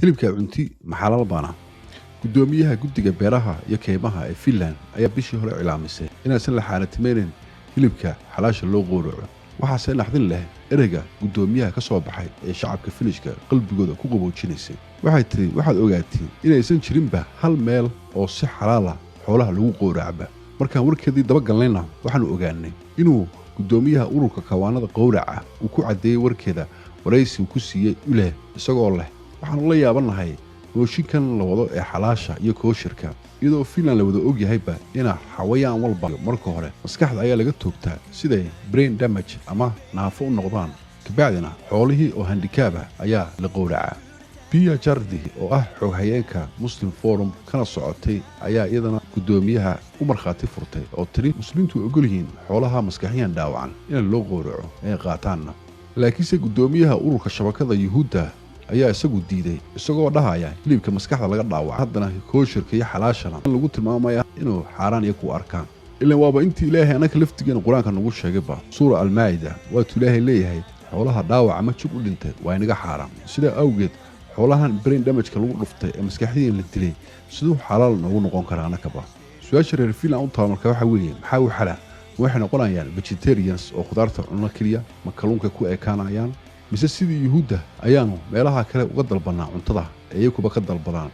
hilibka cunti maxalal baana gudoomiyaha guddiga beeraha iyo keymaha ee Finland ayaa bishii hore cilaamisay inaysan la xaalatimeyn hilibka xalaasha loo qowraco waxaase naxdin leh ereyga gudoomiyaha ka soo baxay ee shacabka Finishka qalbigooda ku qaboojinaysa waxay tiri waxaad ogaatiin inaysan jirinba hal meel oo si xalaal ah xoolaha lagu qowracba markaan warkeedii daba galnayna waxaan ogaanay inuu gudoomiyaha ururka kawaanada qowraca uu ku cadeeyay warkeeda waraysi uu ku siiyay ilaa isagoo leh waxaan la yaabanahay mooshinkan la wado ee xalaasha iyo kooshirka iyadoo Finland la wada og yahayba ina xawayaan walba marka hore maskaxda ayaa laga toogtaa sida brain damage ama naafo u noqdaan kabacdina xoolihii oo handicap ayaa la qowracaa Pia Jardi oo ah xoghayeeka Muslim Forum kana socotay ayaa iyadana gudoomiyaha u marxaati furtay oo tiri muslimiintu ogol yihiin xoolaha maskaxiyan dhaawacan in loo qowraco ee qaataanna laakiinse gudoomiyaha ururka shabakada Yuhuudda ayaa isagu diiday isagoo dhahaya hilibka maskaxda laga dhaawac haddana kooshirka iyo xalaashana lagu tilmaamaya inuu xaaraan iyo ku arkaan ilaa waaba intii Ilaahay anaka laftigeena quraanka nagu sheegayba suura al-Maa'ida waa Ilaahay leeyahay xoolaha dhaawac ama jug u dhintay waa inaga xaaraan sida awgeed xoolahan brain damage-ka lagu dhuftay ee maskaxdiina la dilay sidoo xalaal nagu noqon karaa anakaba su'aasha reer Finland u taamarka waxa weeye maxaa u xalaa waxay noqonayaan vegetarians oo khudaarta cunno kaliya ma kalluunka ku eekaanayaan mise sidii Yuhuudda ayaanu meelaha kale uga dalbanaa cuntada ay kuba ka dalbadaan